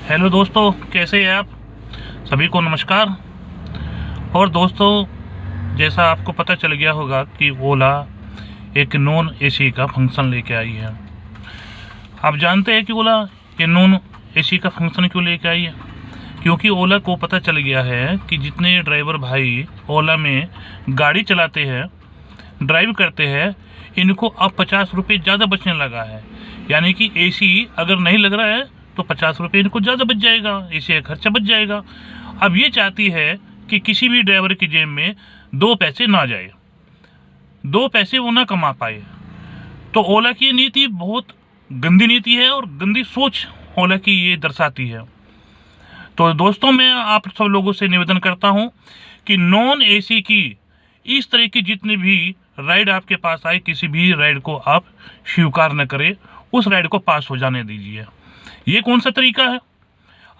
Hello दोस्तों, कैसे हैं आप? सभी को नमस्कार। और दोस्तों, जैसा आपको पता चल गया होगा कि ओला एक नॉन एसी का फंक्शन लेके आई है। आप जानते हैं कि ओला ये नॉन एसी का फंक्शन क्यों लेके आई है? क्योंकि ओला को पता चल गया है कि जितने ड्राइवर भाई ओला में गाड़ी चलाते हैं, ड्राइव करते हैं, इनको अब 50 रुपये ज़्यादा बचने लगा है। यानी कि एसी अगर नहीं लग रहा है तो 50 रुपये इनको ज़्यादा बच जाएगा, एसी का खर्चा बच जाएगा। अब ये चाहती है कि किसी भी ड्राइवर की जेब में 2 पैसे ना जाए, 2 पैसे वो ना कमा पाए। तो ओला की ये नीति बहुत गंदी नीति है और गंदी सोच ओला की ये दर्शाती है। तो दोस्तों, मैं आप सब लोगों से निवेदन करता हूँ कि नॉन एसी की इस तरह की जितनी भी राइड आपके पास आए, किसी भी राइड को आप स्वीकार न करें, उस राइड को पास हो जाने दीजिए। ये कौन सा तरीका है?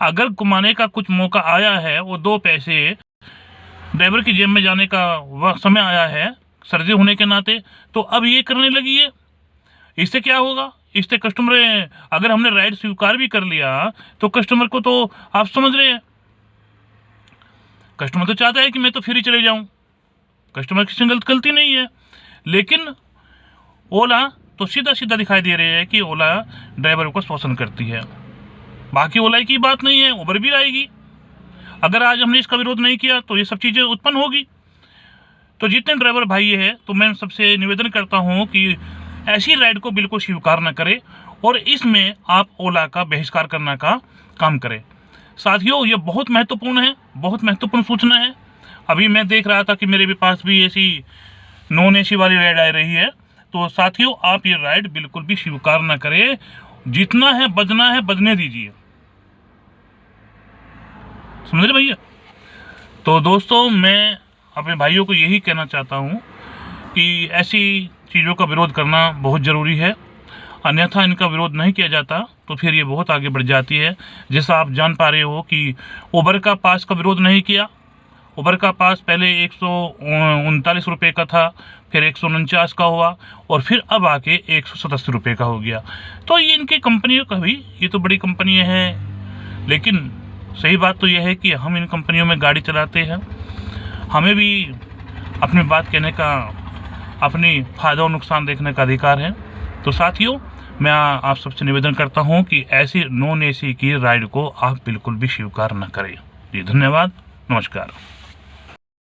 अगर कमाने का कुछ मौका आया है, वो 2 पैसे ड्राइवर की जेब में जाने का समय आया है सर्दी होने के नाते, तो अब ये करने लगी है। इससे क्या होगा? इससे कस्टमर, अगर हमने राइड स्वीकार भी कर लिया तो कस्टमर को तो आप समझ रहे हैं, कस्टमर तो चाहता है कि मैं तो फ्री चले जाऊं, कस्टमर की गलती नहीं है। लेकिन ओला तो सीधा सीधा दिखाई दे रही है कि ओला ड्राइवर को शोषण करती है। बाकी ओला की बात नहीं है, उबर भी आएगी। अगर आज हमने इसका विरोध नहीं किया तो ये सब चीज़ें उत्पन्न होगी। तो जितने ड्राइवर भाई हैं, तो मैं सबसे निवेदन करता हूं कि ऐसी राइड को बिल्कुल स्वीकार न करें और इसमें आप ओला का बहिष्कार करने का काम करें। साथियों, ये बहुत महत्वपूर्ण है, बहुत महत्वपूर्ण सूचना है। अभी मैं देख रहा था कि मेरे भी पास भी ऐसी नॉन एसी वाली राइड आ रही है। तो साथियों, आप ये राइड बिल्कुल भी स्वीकार न करें। जितना है बजना है बजने दीजिए, समझ रहे भैया? तो दोस्तों, मैं अपने भाइयों को यही कहना चाहता हूँ कि ऐसी चीज़ों का विरोध करना बहुत ज़रूरी है। अन्यथा इनका विरोध नहीं किया जाता तो फिर ये बहुत आगे बढ़ जाती है। जैसा आप जान पा रहे हो कि उबर का पास का विरोध नहीं किया। उबर का पास पहले 139 रुपये का था, फिर 149 का हुआ और फिर अब आके 187 रुपये का हो गया। तो ये इनकी कंपनियों का भी, ये तो बड़ी कंपनियां हैं, लेकिन सही बात तो यह है कि हम इन कंपनियों में गाड़ी चलाते हैं, हमें भी अपनी बात कहने का, अपनी फ़ायदा और नुकसान देखने का अधिकार है। तो साथियों, मैं आप सबसे निवेदन करता हूं कि ऐसी नॉन एसी की राइड को आप बिल्कुल भी स्वीकार न करें। जी धन्यवाद, नमस्कार।